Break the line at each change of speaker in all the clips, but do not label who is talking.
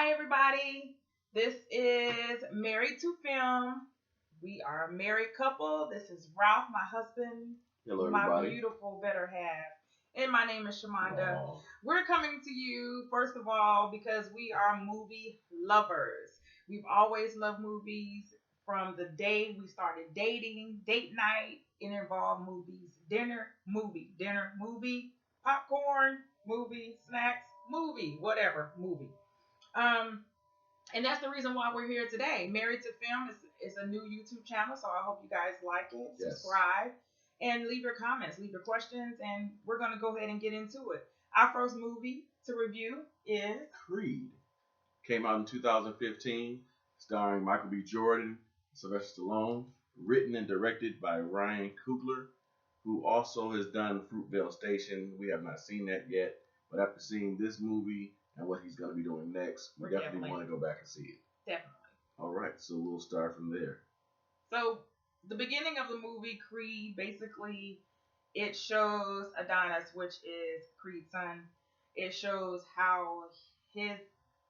Hi, everybody. This is Married to Film. We are a married couple. This is Ralph, my husband,
Hello,
my
everybody.
beautiful better half. And my name is Shamanda.
Aw.
We're coming to you, first of all, because we are movie lovers. We've always loved movies from the day we started dating, date night. It involved movies, dinner, movie, popcorn, movie, snacks, movie, whatever, movie. Um, and that's the reason why we're here today. Married to Film is a new YouTube channel, so I hope you guys like it.
Yes.
Subscribe and leave your comments, leave your questions, and we're gonna go ahead and get into it. Our first movie to review is
Creed came out in 2015, starring Michael B. Jordan, Sylvester Stallone, written and directed by Ryan Coogler, who also has done Fruitvale Station. We have not seen that yet, but after seeing this movie and what he's going to be doing next, we
We're
definitely
definitely-
want to go back and see it.
definitely.
All right, so we'll start from there.
So the beginning of the movie Creed, basically, it shows Adonis, which is Creed's son. It shows how his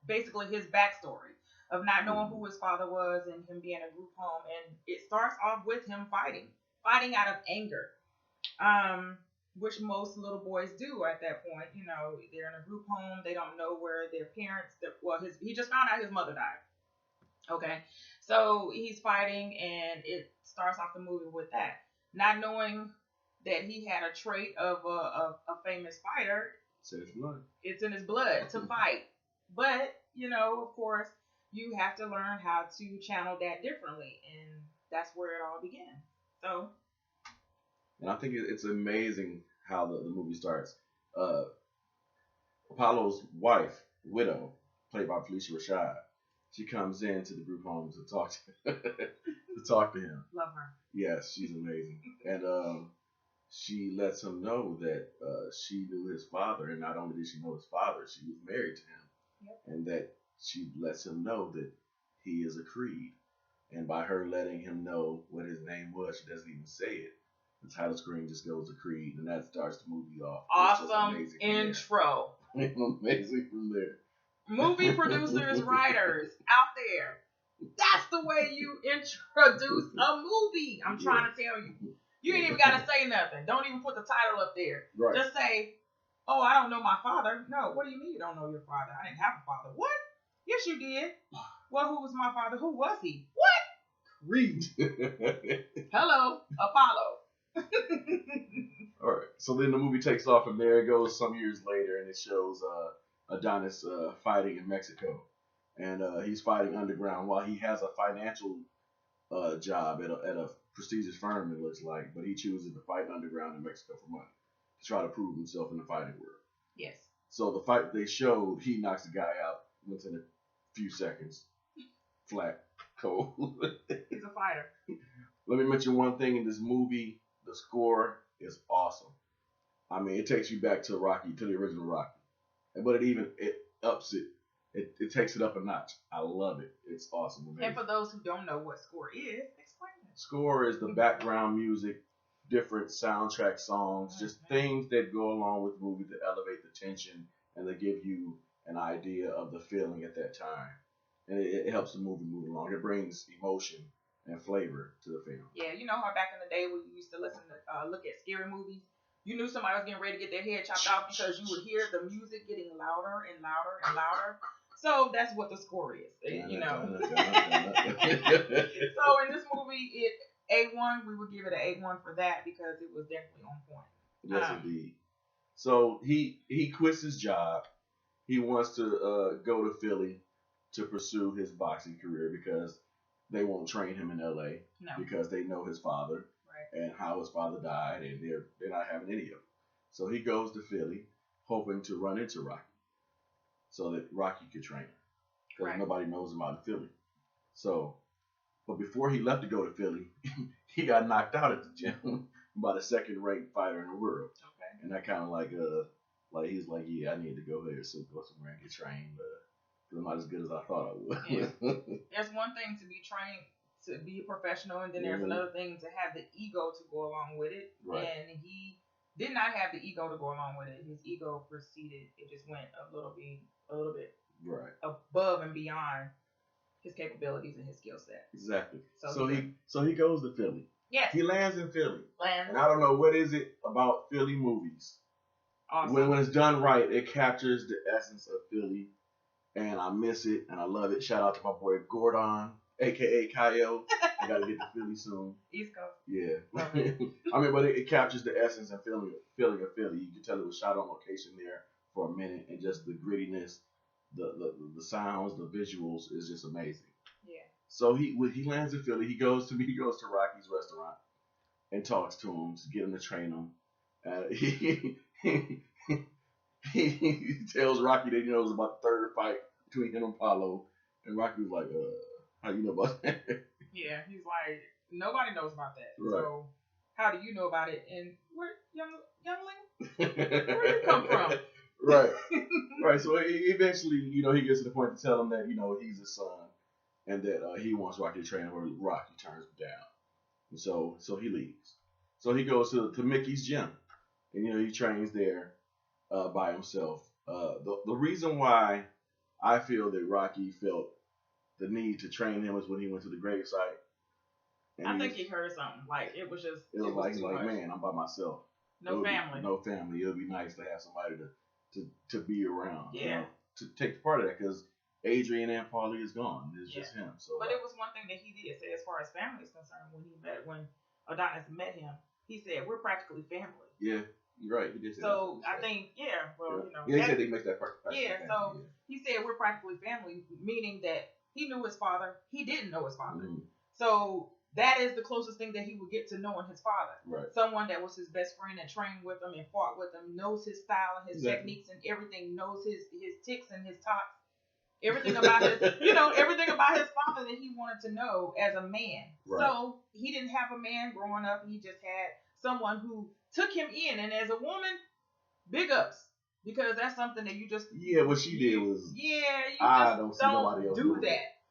basically his backstory of not knowing who his father was and him being a group home, and it starts off with him fighting out of anger, which most little boys do at that point. You know, they're in a group home, they don't know where their parents. He just found out his mother died. Okay, so he's fighting, and it starts off the movie with that, not knowing that he had a trait of a famous fighter.
Says blood.
It's in his blood to fight. But, of course, you have to learn how to channel that differently. And that's where it all began. So,
And I think it's amazing how the movie starts. Apollo's wife, widow, played by Felicia Rashad, she comes into the group home to talk to him.
love her.
Yes, she's amazing, and she lets him know that she knew his father, and not only did she know his father, she was married to him,
Yep.
and that she lets him know that he is a Creed, and by her letting him know what his name was, she doesn't even say it. The title screen just goes to Creed, and that starts the movie off. It's just
Awesome
amazing from there.
intro.
Amazing from there.
Movie producers, writers out there. That's the way you introduce a movie. I'm trying to tell you. You ain't even got to say nothing. Don't even put the title up there.
Right.
Just say, "Oh, I don't know my father." No, what do you mean you don't know your father? I didn't have a father. What? Yes, you did. Well, who was my father? Who was he? What?
Creed.
Hello, Apollo.
All right. So then the movie takes off from there. It goes some years later, and it shows Adonis fighting in Mexico, and he's fighting underground while he has a financial job at a prestigious firm. It looks like, but he chooses to fight underground in Mexico for money to try to prove himself in the fighting world.
Yes.
So the fight they showed, he knocks the guy out within a few seconds, flat, cold.
He's a fighter.
Let me mention one thing in this movie: the score is awesome. I mean, it takes you back to Rocky, to the original Rocky, but it ups it. It takes it up a notch. I love it. It's awesome. Amazing.
And for those who don't know what score is, explain it.
Score is the background music, different soundtrack songs, just things that go along with the movie to elevate the tension and to give you an idea of the feeling at that time. And it helps the movie move along. It brings emotion and flavor to the film.
Yeah, you know how back in the day we used to listen to look at scary movies. You knew somebody was getting ready to get their head chopped off because you would hear the music getting louder and louder and louder. So that's what the score is, you know. So in this movie, it A1, we would give it an A1 for that because it was definitely on point.
Yes, indeed. So he quits his job. He wants to go to Philly to pursue his boxing career because they won't train him in LA
No.
because they know his father
Right.
and how his father died, and they're not having any of it. So he goes to Philly, hoping to run into Rocky, so that Rocky could train him, because
Right.
nobody knows him out in Philly. So, but before he left to go to Philly, he got knocked out at the gym by the second-ranked fighter in the world,
Okay.
and that kind of like he's like, yeah, I need to go there, so go somewhere and get trained, because I'm not as good as I thought I would.
Yeah. There's one thing to be trained to be a professional, and then there's another thing to have the ego to go along with it.
Right.
And he did not have the ego to go along with it. His ego proceeded. It just went a little bit
Right.
above and beyond his capabilities and his skill set.
Exactly.
So
So he goes to Philly.
Yes.
He lands in Philly.
Lands.
And I don't know what is it about Philly movies.
Awesome.
When it's done right, it captures the essence of Philly. And I miss it and I love it. Shout out to my boy Gordon, aka Kyle. I gotta get to Philly soon.
East Coast.
Yeah. I mean, but it captures the essence and feeling of Philly. You can tell it was shot on location there for a minute, and just the grittiness, the sounds, the visuals is just amazing.
Yeah.
So he lands in Philly. He goes to Rocky's restaurant and talks to him to get him to train him. He tells Rocky that he knows about the third fight between him and Apollo, and Rocky was like, how you know about that?
Yeah, he's like, nobody knows about that.
Right.
So how do you know about it? And where, youngling, where you come from?
Right. Right. So eventually, he gets to the point to tell him that, he's his son and that he wants Rocky to train where Rocky turns him down. And so he leaves. So he goes to Mickey's gym and, he trains there by himself. The reason why I feel that Rocky felt the need to train him was when he went to the gravesite.
I think he heard something. Like, it was
like, man, I'm by myself.
No family.
No family. It would be nice to have somebody to be around.
Yeah.
To take part of that, because Adrian and Paulie is gone. It's just him. So.
But it was one thing that he did say as far as family is concerned when Adonis met him. He said, we're practically family.
Yeah. You're right. He did say
so
that.
I think, well,
Yeah, he said he makes that part.
He said we're practically family, meaning that he knew his father. He didn't know his father.
Mm-hmm.
So that is the closest thing that he would get to knowing his father.
Right.
Someone that was his best friend and trained with him and fought with him, knows his style and his techniques and everything, knows his ticks and his talks. Everything about his, everything about his father that he wanted to know as a man. Right. So he didn't have a man growing up. He just had someone who took him in. And as a woman, big ups. Because that's something that you just...
Yeah, what she did was...
Yeah, you
I
just
don't
do that.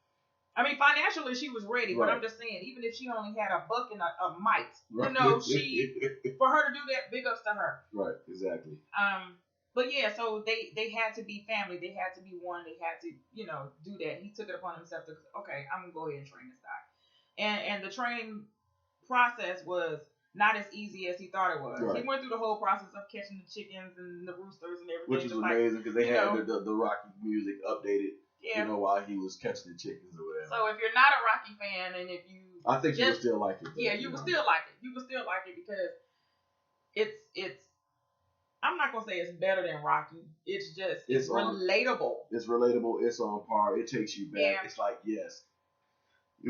I mean, financially, she was ready.
Right.
But I'm just saying, even if she only had a buck and a mite,
right.
For her to do that, big ups to her.
Right, exactly.
But yeah, so they had to be family. They had to be one. They had to, do that. He took it upon himself to, okay, I'm going to go ahead and train this guy. And the training process was not as easy as he thought it was. Right. He went through the whole process of catching the chickens and the roosters and everything.
Which is amazing because they had the Rocky music updated, while he was catching the chickens or whatever.
So if you're not a Rocky fan and if you...
I think you would still like it.
Yeah, you would still like it. You would still like it because it's I'm not going to say it's better than Rocky. It's just, it's relatable.
It's relatable. It's on par. It takes you back.
Yeah.
It's like, yes.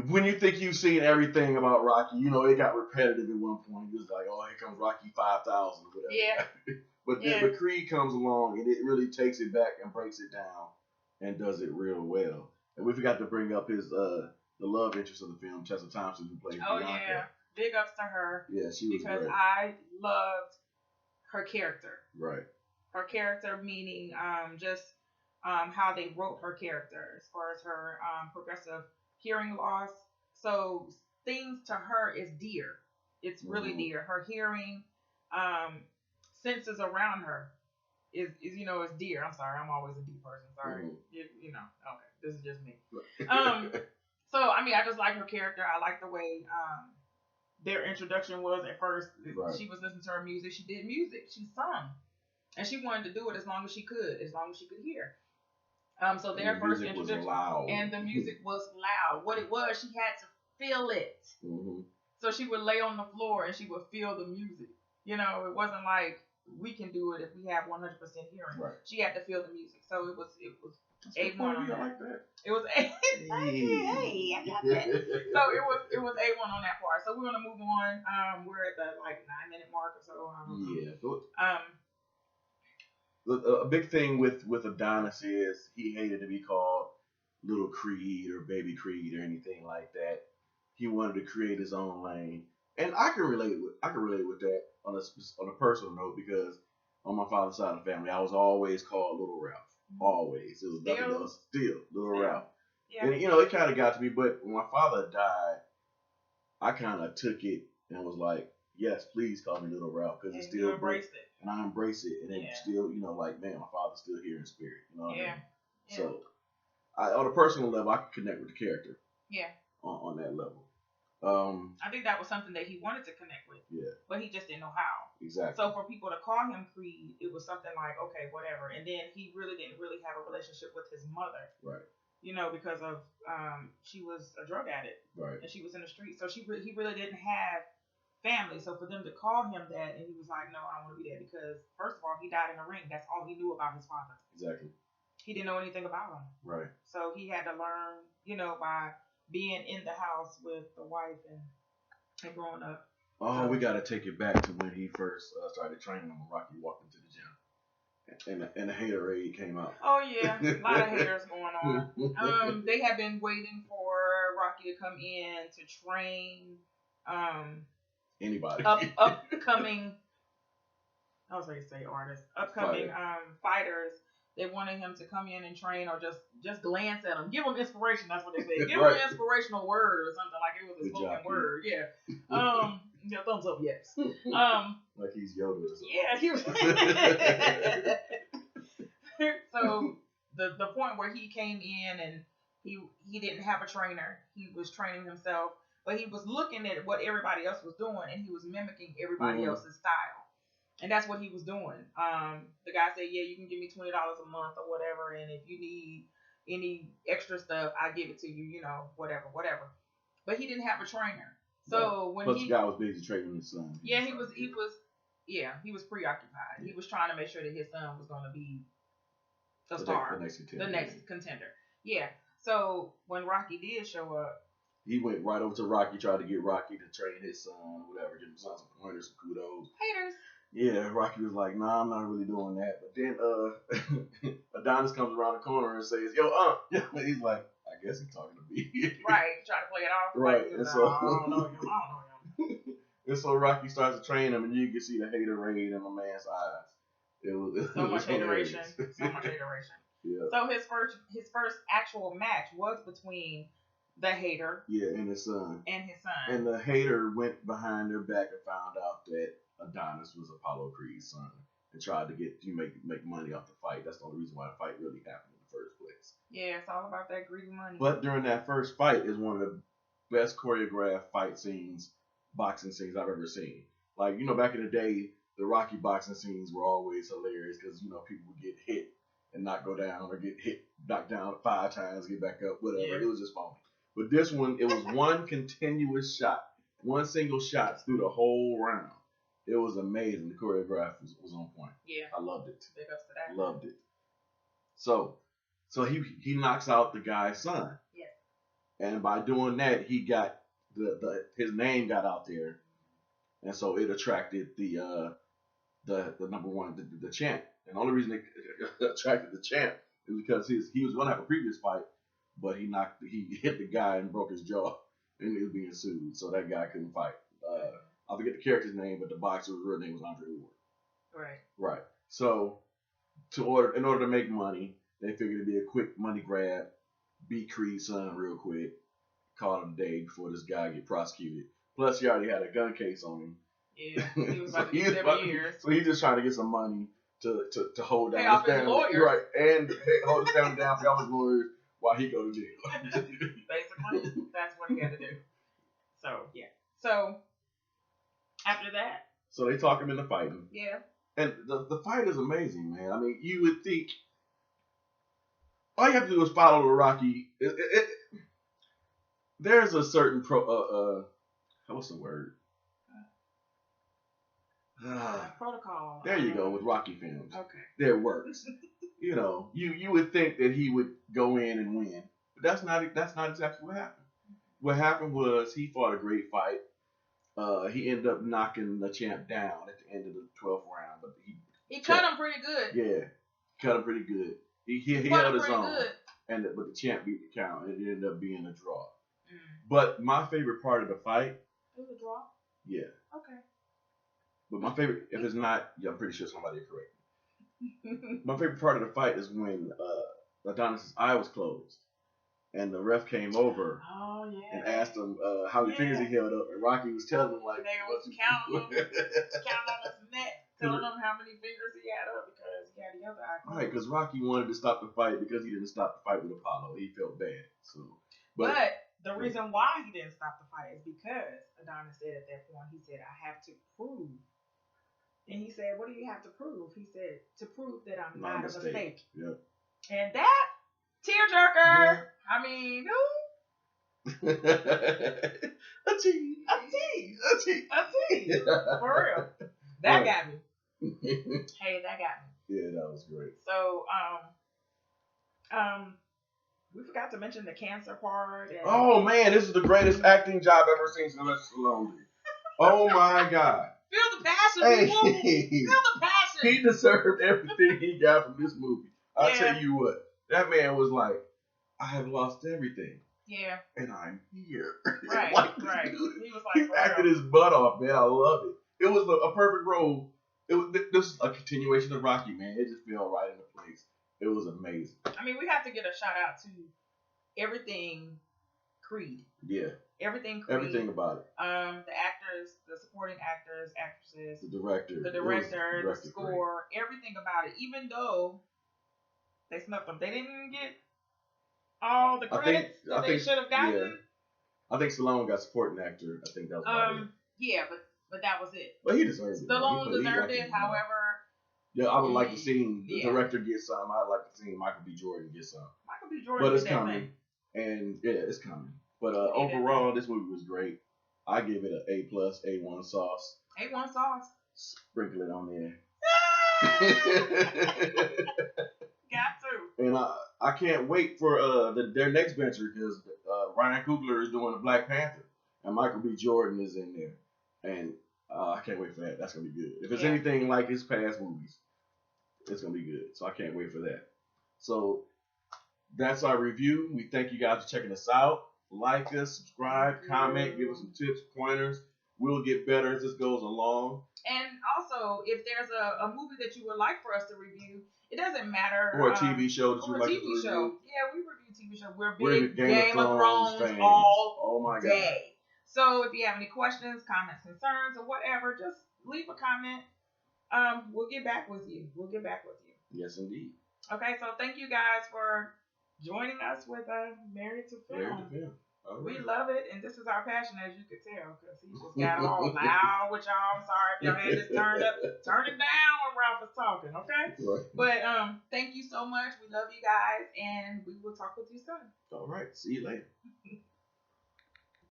When you think you've seen everything about Rocky, it got repetitive at one point. It was like, oh, here comes Rocky 5,000 or whatever.
Yeah.
But Creed comes along and it really takes it back and breaks it down and does it real well. And we forgot to bring up his the love interest of the film, Tessa Thompson, who plays Bianca.
Yeah. Big ups to her.
Yeah, she was
because
great.
I loved her character.
Right.
Her character, meaning just how they wrote her character as far as her progressive hearing loss. So things to her is dear. It's really dear. Her hearing senses around her is dear. I'm sorry. I'm always a deep person. Sorry. Okay. This is just me. So, I mean, I just like her character. I like the way their introduction was at first. Right. She was listening to her music. She did music. She sung. And she wanted to do it as long as she could hear. So their first introduction. And the music was loud. What it was, she had to feel it. Mm-hmm. So she would lay on the floor and she would feel the music. It wasn't like we can do it if we have 100% hearing. Right. She had to feel the music. So it was A1 on that.
Like that.
It was A. Hey, I got that. So it was A1 on that part. So we're gonna move on. We're at the 9-minute mark or so.
A big thing with Adonis is he hated to be called Little Creed or Baby Creed or anything like that. He wanted to create his own lane, and I can relate with that on a personal note because on my father's side of the family, I was always called Little Ralph. Always. It was nothing else. Still, Little Ralph. Yeah. And, it kind of got to me. But when my father died, I kind of took it and was like, yes, please call me Little Ralph. Because it's still
embraced it.
And I embrace it. And it's still, man, my father's still here in spirit. You know what I mean?
Yeah.
So on a personal level, I could connect with the character.
Yeah.
On that level.
I think that was something that he wanted to connect with.
Yeah.
But he just didn't know how.
Exactly.
So for people to call him Creed, it was something like, okay, whatever. And then he really didn't have a relationship with his mother.
Right.
Because of she was a drug addict.
Right.
And she was in the street. So he really didn't have family. So for them to call him that, and he was like, no, I don't want to be that, because first of all, he died in the ring. That's all he knew about his father.
Exactly.
He didn't know anything about him.
Right.
So he had to learn, by being in the house with the wife and growing up.
Oh, we got to take it back to when he first started training when Rocky walked into the gym. And the haterade came out.
Oh, yeah. A lot of haters going on. They have been waiting for Rocky to come in to train
anybody.
Upcoming, I was going to say artists. Upcoming fighters. They wanted him to come in and train, or just glance at him. Give him inspiration. That's what they said. Give him an inspirational word or something, like it was a spoken word. Yeah. Thumbs up, yes.
Like he's Yoda or something.
Yeah, he was. So the point where he came in and he didn't have a trainer. He was training himself, but he was looking at what everybody else was doing, and he was mimicking everybody else's style. And that's what he was doing. The guy said, yeah, you can give me $20 a month or whatever, and if you need any extra stuff, I give it to you, whatever. But he didn't have a trainer. So when
the guy was busy training his son.
Yeah, he was preoccupied. He was trying to make sure that his son was going to be a star, the next contender. Yeah. So when Rocky did show up,
he went right over to Rocky, tried to get Rocky to train his son, or whatever, give him some pointers, some kudos.
Haters.
Yeah, Rocky was like, nah, I'm not really doing that. But then Adonis comes around the corner and says, yo, he's like, I guess he's talking to me.
Right, try to play it off.
Right.
Like, I don't know him.
And so Rocky starts to train him, and you can see the haterade in the man's eyes. It was
so much hateration. Yeah. So his first actual match was between the hater.
Yeah, and his son.
And
the hater went behind their back and found out that Adonis was Apollo Creed's son and tried to make money off the fight. That's the only reason why the fight really happened in the first place.
Yeah, it's all about that greedy money.
But during that first fight is one of the best choreographed fight scenes, boxing scenes I've ever seen. Like, back in the day, the Rocky boxing scenes were always hilarious because, people would get hit and not go down, or get hit, knocked down 5 times, get back up, whatever. Yeah. It was just funny. But this one, it was one continuous shot, one single shot through the whole round. It was amazing. The choreography was on point.
Yeah.
I loved it.
Big ups to that.
Loved it. So he knocks out the guy's son.
Yeah.
And by doing that, he got his name got out there, and so it attracted the number one, the champ. And the only reason it attracted the champ is because he was going to have a previous fight, but he hit the guy and broke his jaw, and he was being sued, so that guy couldn't fight. I forget the character's name, but the boxer's real name was Andre Ward. Right. So in order to make money, they figured it'd be a quick money grab, beat Creed's son real quick, call it a day before this guy get prosecuted. Plus, he already had a gun case on him.
Yeah, he was about to get 7 years.
So he's just trying to get some money to hold down
his family. Lawyers.
Right, and hold his family down for all his lawyers while he go to jail.
Basically, that's what he had to do. So, yeah. So, after that.
So they talk him into fighting.
Yeah.
And the fight is amazing, man. I mean, you would think all you have to do is follow the Rocky. There's a certain what's the word?
Protocol.
There you go with Rocky films.
Okay.
That works. You would think that he would go in and win, but that's not exactly what happened. What happened was he fought a great fight. He ended up knocking the champ down at the end of the 12th round, but
he cut him pretty good.
Yeah, cut him pretty good. He held his own, but the champ beat the count, and it ended up being a draw. But my favorite part of the fight.
It was a draw?
Yeah.
Okay.
But my favorite, if it's not, I'm pretty sure somebody will correct me. My favorite part of the fight is when Adonis' eye was closed, and the ref came over and asked him how many fingers he held up, and Rocky was telling him, like,
they was counting on his neck telling him how many fingers he had up because he had the other eye.
Right, because Rocky wanted to stop the fight because he didn't stop the fight with Apollo. He felt bad. So,
but the reason why he didn't stop the fight is because Adonis said at that point, he said, I have to prove. And he said, what do you have to prove? He said, to prove that I'm not a mistake.
Yep.
And that tearjerker, yeah. I mean,
a T.
For real. That got me. Hey, that got me.
Yeah, that was great.
So, we forgot to mention the cancer part. And
oh man, this is the greatest acting job I've ever seen Sylvester Stallone do. Oh my God.
Feel the passion, people. Feel the passion.
He deserved everything he got from this movie. I'll tell you what, that man was like, I have lost everything.
Yeah.
And I'm here.
Right, right. He was like,
he acted his butt off, man. I love it. It was a perfect role. This is a continuation of Rocky, man. It just fell right into place. It was amazing.
I mean, we have to get a shout out to everything Creed.
Yeah.
Everything Creed.
Everything about it.
The actors, the supporting actors, actresses.
The director.
The score. Great. Everything about it. Even though they snuffed them. They didn't get all the credits that they should have gotten.
Yeah. I think Stallone got supporting actor. I think that was about it.
Yeah, but that was it.
But he deserved it.
Stallone deserved it. However,
yeah, I would like to see the director get some. I'd like to see Michael B. Jordan get some.
Michael B. Jordan,
but it's coming, and yeah, it's coming. But overall, this movie was great. I give it an A+, A1 sauce.
A1 sauce.
Sprinkle it on there.
Got to.
And I can't wait for their next venture because Ryan Coogler is doing the Black Panther, and Michael B. Jordan is in there, and I can't wait for that. That's gonna be good. If it's anything like his past movies, it's gonna be good. So I can't wait for that. So that's our review. We thank you guys for checking us out. Like us, subscribe, comment, give us some tips, pointers. We'll get better as this goes along.
And also, if there's a movie that you would like for us to review, it doesn't matter.
Or a TV show that you would like to review.
Yeah, we review TV shows. We're big Game of Thrones fans all day. So if you have any questions, comments, concerns, or whatever, just leave a comment. We'll get back with you.
Yes, indeed.
Okay, so thank you guys for joining us with Married to Film. Right. We love it, and this is our passion, as you could tell, because he just got all loud with y'all. I'm sorry if y'all had this turned up. Turn it down when Ralph is talking, okay?
Right.
But thank you so much. We love you guys, and we will talk with you soon.
All right. See you later.